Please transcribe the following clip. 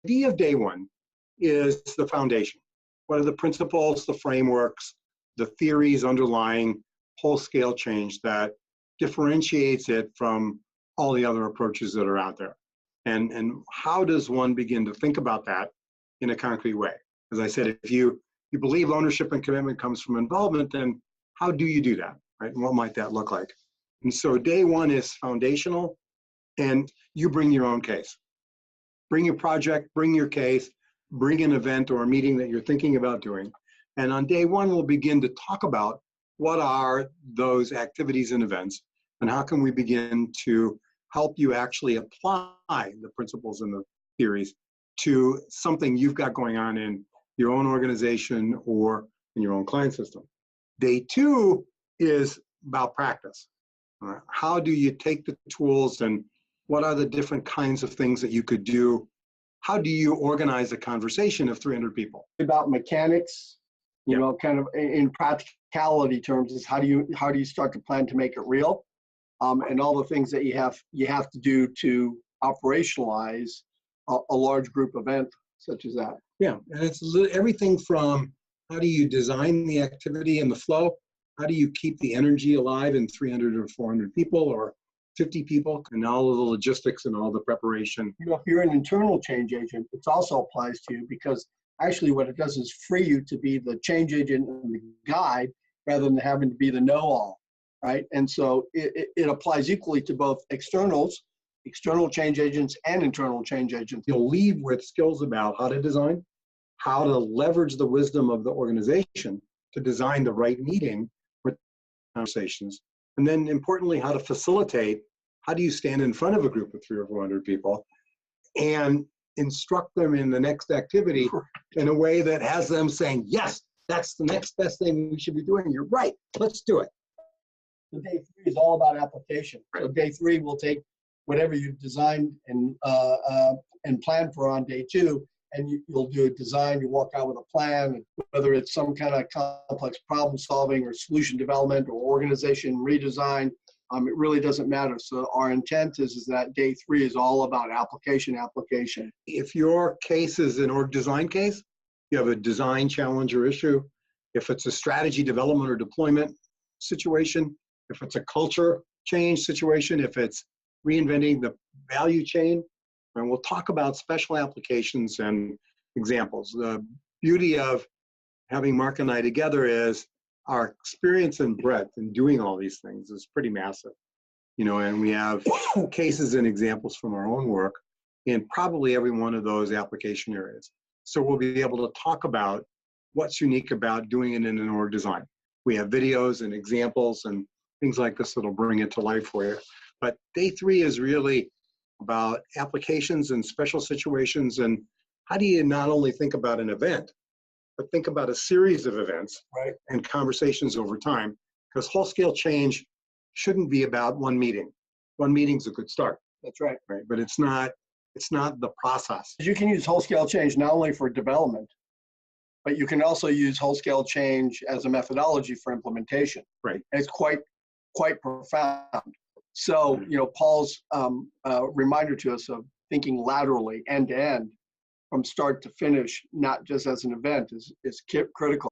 idea of day one is the foundation. What are the principles, the frameworks, the theories underlying whole-scale change that differentiates it from all the other approaches that are out there? And how does one begin to think about that in a concrete way? As I said, if you believe ownership and commitment comes from involvement, then how do you do that, right? And what might that look like? And so day one is foundational, and you bring your own case. Bring your project, bring your case, bring an event or a meeting that you're thinking about doing. And on day one, we'll begin to talk about what are those activities and events, and how can we begin to help you actually apply the principles and the theories to something you've got going on in your own organization or in your own client system. Day two is about practice. How do you take the tools, and what are the different kinds of things that you could do? How do you organize a conversation of 300 people? About mechanics, you know, kind of in practicality terms, is how do you start to plan to make it real, and all the things that you have to do to operationalize a large group event such as that. Yeah, and it's everything from how do you design the activity and the flow, how do you keep the energy alive in 300 or 400 people or 50 people, and all of the logistics and all the preparation. You know, if you're an internal change agent, it also applies to you, because actually what it does is free you to be the change agent and the guide rather than having to be the know-all, right? And so it applies equally to both external change agents and internal change agents. You'll leave with skills about how to design, how to leverage the wisdom of the organization to design the right meeting with conversations, and then importantly, how to facilitate. How do you stand in front of a group of 300 or 400 people and instruct them in the next activity in a way that has them saying, yes, that's the next best thing we should be doing. You're right, let's do it. So day three is all about application. So day three will take whatever you've designed and planned for on day two, and you'll do a design, you walk out with a plan, whether it's some kind of complex problem solving or solution development or organization redesign, it really doesn't matter. So our intent is that day three is all about application. If your case is an org design case, you have a design challenge or issue. If it's a strategy development or deployment situation, if it's a culture change situation, if it's reinventing the value chain, and we'll talk about special applications and examples. The beauty of having Mark and I together is our experience and breadth in doing all these things is pretty massive, you know, and we have cases and examples from our own work in probably every one of those application areas. So we'll be able to talk about what's unique about doing it in an org design. We have videos and examples and things like this that'll bring it to life for you. But day three is really about applications and special situations, and how do you not only think about an event, but think about a series of events, right, and conversations over time, because whole-scale change shouldn't be about one meeting. One meeting's a good start. That's right. Right, but it's not the process. You can use whole-scale change not only for development, but you can also use whole-scale change as a methodology for implementation. Right. And it's quite profound. So, you know, Paul's reminder to us of thinking laterally, end to end, from start to finish, not just as an event, is critical.